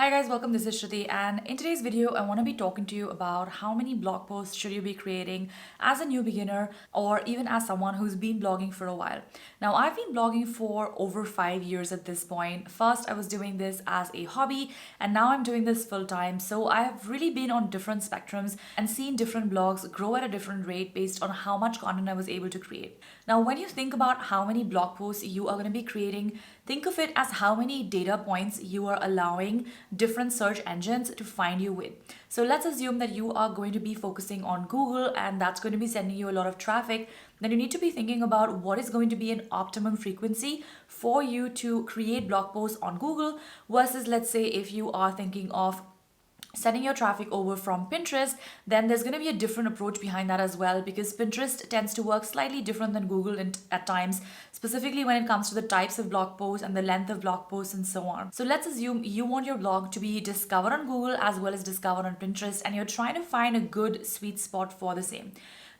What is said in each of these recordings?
Hi guys, welcome. This is Shruti, and in today's video I want to be talking to you about how many blog posts should you be creating as a new beginner or even as someone who's been blogging for a while. Now, I've been blogging for over 5 years at this point. First I was doing this as a hobby and now I'm doing this full time. So I have really been on different spectrums and seen different blogs grow at a different rate based on how much content I was able to create. Now, when you think about how many blog posts you are going to be creating, think of it as how many data points you are allowing different search engines to find you with. So let's assume that you are going to be focusing on Google and that's going to be sending you a lot of traffic. Then you need to be thinking about what is going to be an optimum frequency for you to create blog posts on Google versus, let's say, if you are thinking of sending your traffic over from Pinterest, then there's going to be a different approach behind that as well, because Pinterest tends to work slightly different than Google at times, specifically when it comes to the types of blog posts and the length of blog posts and so on. So let's assume you want your blog to be discovered on Google as well as discovered on Pinterest, and you're trying to find a good sweet spot for the same.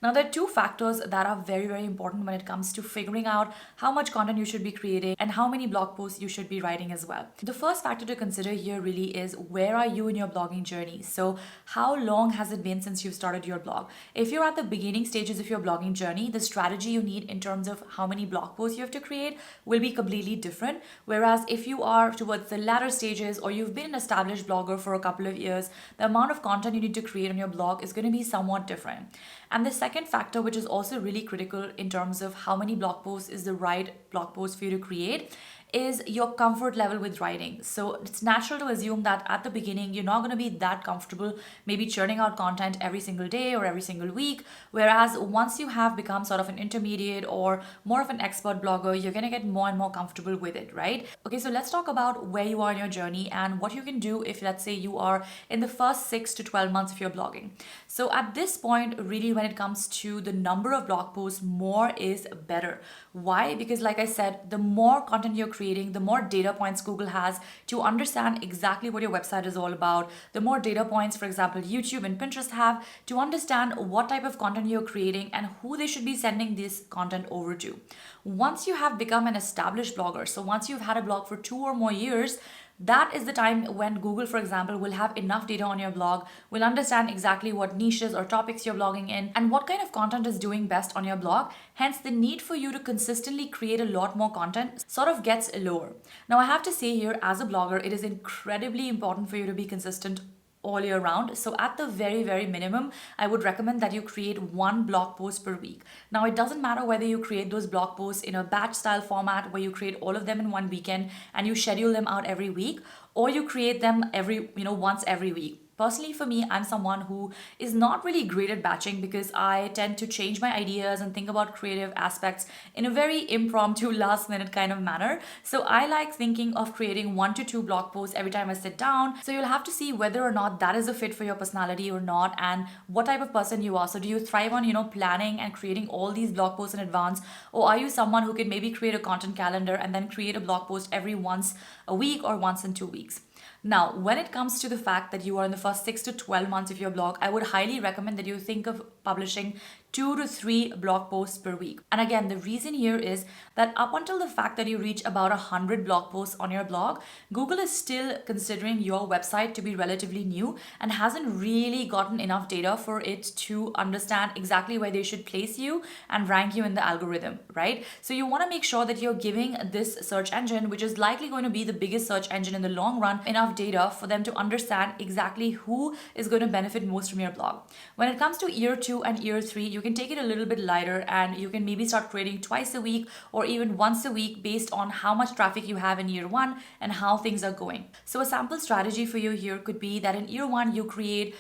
Now, there are two factors that are very, very important when it comes to figuring out how much content you should be creating and how many blog posts you should be writing as well. The first factor to consider here really is, where are you in your blogging journey? So how long has it been since you've started your blog? If you're at the beginning stages of your blogging journey, the strategy you need in terms of how many blog posts you have to create will be completely different. Whereas if you are towards the latter stages or you've been an established blogger for a couple of years, the amount of content you need to create on your blog is going to be somewhat different. And the second factor, which is also really critical in terms of how many blog posts is the right blog post for you to create, is your comfort level with writing. So it's natural to assume that at the beginning, you're not going to be that comfortable maybe churning out content every single day or every single week. Whereas once you have become sort of an intermediate or more of an expert blogger, you're going to get more and more comfortable with it, right? Okay, so let's talk about where you are in your journey and what you can do if, let's say, you are in the first 6 to 12 months of your blogging. So at this point, really, when it comes to the number of blog posts, more is better. Why? Because like I said, the more content you're creating, the more data points Google has to understand exactly what your website is all about. The more data points, for example, YouTube and Pinterest have to understand what type of content you're creating and who they should be sending this content over to. Once you have become an established blogger, so once you've had a blog for 2 or more years, that is the time when Google, for example, will have enough data on your blog, will understand exactly what niches or topics you're blogging in and what kind of content is doing best on your blog. Hence, the need for you to consistently create a lot more content sort of gets lower. Now, I have to say here, as a blogger, it is incredibly important for you to be consistent all year round. So at the very, very minimum, I would recommend that you create 1 blog post per week. Now, it doesn't matter whether you create those blog posts in a batch style format where you create all of them in one weekend and you schedule them out every week, or you create them once every week. Personally, for me, I'm someone who is not really great at batching because I tend to change my ideas and think about creative aspects in a very impromptu, last minute kind of manner. So I like thinking of creating 1 to 2 blog posts every time I sit down. So you'll have to see whether or not that is a fit for your personality or not and what type of person you are. So do you thrive on, planning and creating all these blog posts in advance? Or are you someone who can maybe create a content calendar and then create a blog post every once a week or once in 2 weeks? Now, when it comes to the fact that you are in the first 6 to 12 months of your blog, I would highly recommend that you think of publishing 2 to 3 blog posts per week. And again, the reason here is that up until the fact that you reach about 100 blog posts on your blog, Google is still considering your website to be relatively new and hasn't really gotten enough data for it to understand exactly where they should place you and rank you in the algorithm, right? So you want to make sure that you're giving this search engine, which is likely going to be the biggest search engine in the long run, enough data for them to understand exactly who is going to benefit most from your blog. When it comes to year 2 and year 3, you can take it a little bit lighter and you can maybe start creating twice a week or even once a week based on how much traffic you have in year 1 and how things are going. So a sample strategy for you here could be that in year 1 you create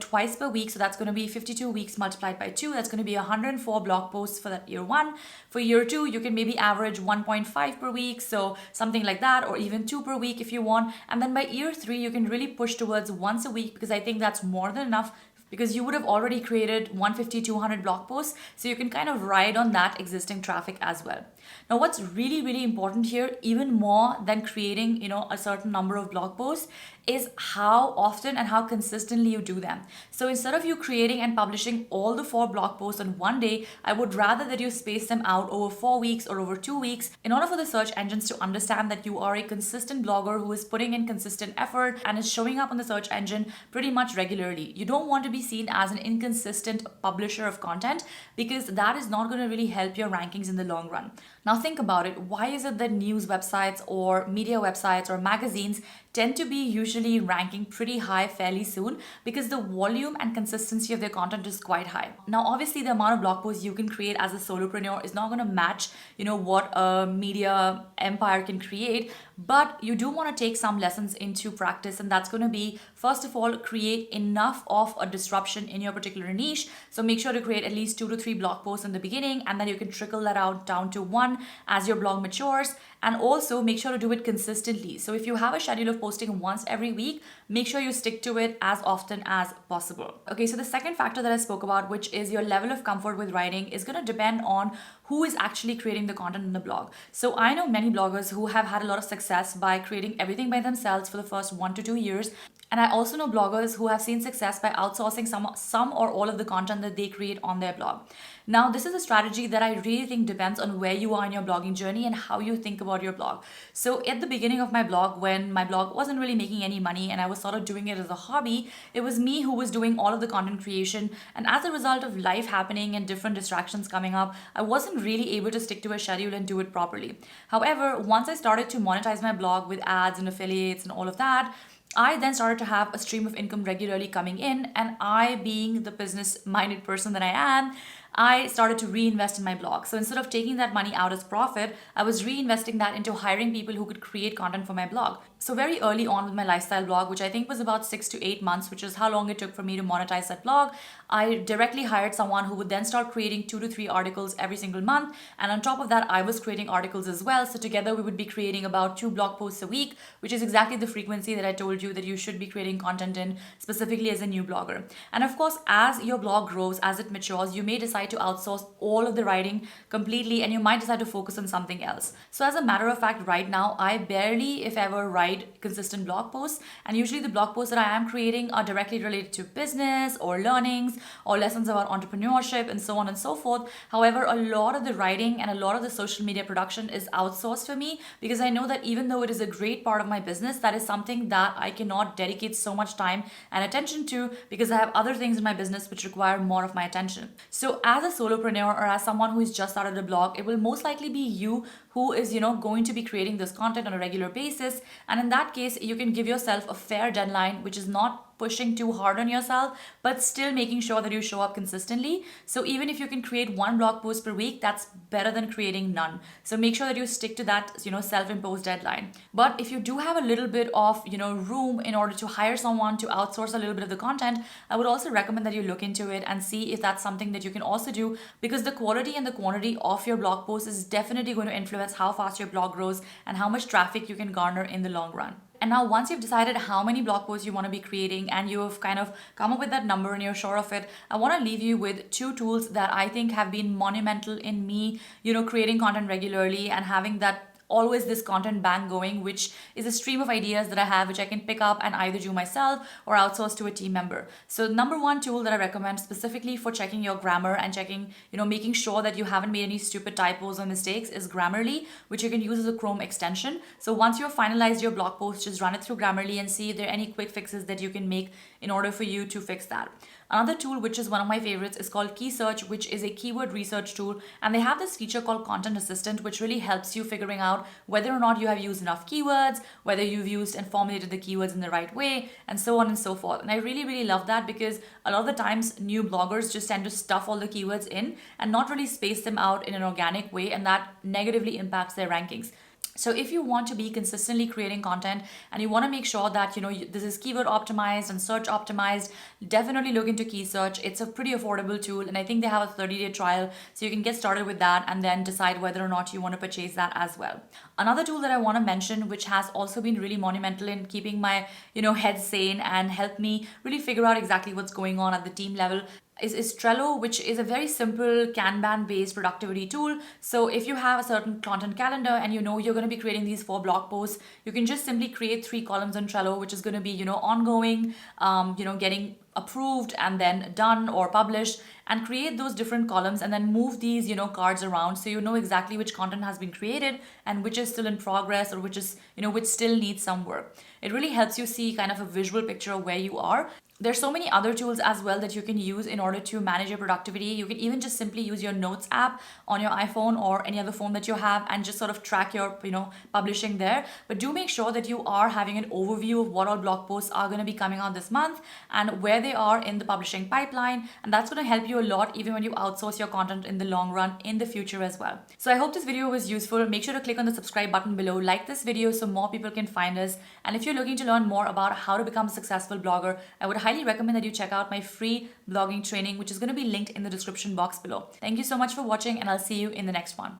twice per week. So that's going to be 52 weeks multiplied by 2. That's going to be 104 blog posts for that year 1. For year 2, you can maybe average 1.5 per week. So something like that, or even 2 per week if you want. And then by year 3, you can really push towards once a week because I think that's more than enough, because you would have already created 150, 200 blog posts. So you can kind of ride on that existing traffic as well. Now, what's really, really important here, even more than creating, a certain number of blog posts, is how often and how consistently you do them. So instead of you creating and publishing all the 4 blog posts on one day, I would rather that you space them out over 4 weeks or over 2 weeks in order for the search engines to understand that you are a consistent blogger who is putting in consistent effort and is showing up on the search engine pretty much regularly. You don't want to be seen as an inconsistent publisher of content, because that is not going to really help your rankings in the long run. Now think about it. Why is it that news websites or media websites or magazines tend to be usually ranking pretty high fairly soon? Because the volume and consistency of their content is quite high. Now obviously the amount of blog posts you can create as a solopreneur is not going to match what a media empire can create, but you do want to take some lessons into practice, and that's going to be, first of all, create enough of a disruption in your particular niche. So make sure to create at least 2 to 3 blog posts in the beginning, and then you can trickle that out down to 1 as your blog matures. And also make sure to do it consistently. So if you have a schedule of posting once every week, make sure you stick to it as often as possible. Okay, so the second factor that I spoke about, which is your level of comfort with writing, is going to depend on who is actually creating the content in the blog. So I know many bloggers who have had a lot of success by creating everything by themselves for the first 1 to 2 years. And I also know bloggers who have seen success by outsourcing some or all of the content that they create on their blog. Now, this is a strategy that I really think depends on where you are in your blogging journey and how you think about your blog. So at the beginning of my blog, when my blog wasn't really making any money and I was sort of doing it as a hobby, it was me who was doing all of the content creation. And as a result of life happening and different distractions coming up, I wasn't really able to stick to a schedule and do it properly. However, once I started to monetize my blog with ads and affiliates and all of that, I then started to have a stream of income regularly coming in, and I, being the business-minded person that I am, I started to reinvest in my blog. So instead of taking that money out as profit, I was reinvesting that into hiring people who could create content for my blog. So very early on with my lifestyle blog, which I think was about 6 to 8 months, which is how long it took for me to monetize that blog, I directly hired someone who would then start creating 2 to 3 articles every single month. And on top of that, I was creating articles as well. So together we would be creating about 2 blog posts a week, which is exactly the frequency that I told you that you should be creating content in, specifically as a new blogger. And of course, as your blog grows, as it matures, you may decide to outsource all of the writing completely, and you might decide to focus on something else. So as a matter of fact, right now, I barely, if ever, write consistent blog posts. And usually the blog posts that I am creating are directly related to business or learnings or lessons about entrepreneurship and so on and so forth. However, a lot of the writing and a lot of the social media production is outsourced for me, because I know that even though it is a great part of my business, that is something that I cannot dedicate so much time and attention to, because I have other things in my business which require more of my attention. So as a solopreneur or as someone who has just started a blog, it will most likely be you who is going to be creating this content on a regular basis. And in that case, you can give yourself a fair deadline, which is not pushing too hard on yourself, but still making sure that you show up consistently. So even if you can create 1 blog post per week, that's better than creating none. So make sure that you stick to that self-imposed deadline. But if you do have a little bit of room in order to hire someone to outsource a little bit of the content, I would also recommend that you look into it and see if that's something that you can also do, because the quality and the quantity of your blog posts is definitely going to influence how fast your blog grows and how much traffic you can garner in the long run. And now once you've decided how many blog posts you want to be creating and you have kind of come up with that number and you're sure of it, I want to leave you with 2 tools that I think have been monumental in me, creating content regularly and having that always this content bank going, which is a stream of ideas that I have, which I can pick up and either do myself or outsource to a team member. So number 1 tool that I recommend specifically for checking your grammar and checking, making sure that you haven't made any stupid typos or mistakes is Grammarly, which you can use as a Chrome extension. So once you've finalized your blog post, just run it through Grammarly and see if there are any quick fixes that you can make in order for you to fix that. Another tool, which is one of my favorites, is called Key Search, which is a keyword research tool. And they have this feature called Content Assistant, which really helps you figuring out whether or not you have used enough keywords, whether you've used and formulated the keywords in the right way, and so on and so forth. And I really, really love that, because a lot of the times new bloggers just tend to stuff all the keywords in and not really space them out in an organic way, and that negatively impacts their rankings. So if you want to be consistently creating content and you want to make sure that this is keyword optimized and search optimized, definitely look into Key Search. It's a pretty affordable tool, and I think they have a 30-day trial, so you can get started with that and then decide whether or not you want to purchase that as well. Another tool that I want to mention, which has also been really monumental in keeping my head sane and helped me really figure out exactly what's going on at the team level, is Trello, which is a very simple Kanban based productivity tool. So if you have a certain content calendar and you know you're going to be creating these 4 blog posts, you can just simply create 3 columns in Trello, which is going to be, ongoing, getting approved and then done or published, and create those different columns and then move these, cards around, so you know exactly which content has been created and which is still in progress, or which is, which still needs some work. It really helps you see kind of a visual picture of where you are. There's so many other tools as well that you can use in order to manage your productivity. You can even just simply use your notes app on your iPhone or any other phone that you have and just sort of track your, publishing there. But do make sure that you are having an overview of what all blog posts are going to be coming out this month and where they are in the publishing pipeline. And that's going to help you a lot even when you outsource your content in the long run in the future as well. So I hope this video was useful. Make sure to click on the subscribe button below, like this video so more people can find us. And if you're looking to learn more about how to become a successful blogger, I would highly recommend that you check out my free blogging training, which is going to be linked in the description box below. Thank you so much for watching, and I'll see you in the next one.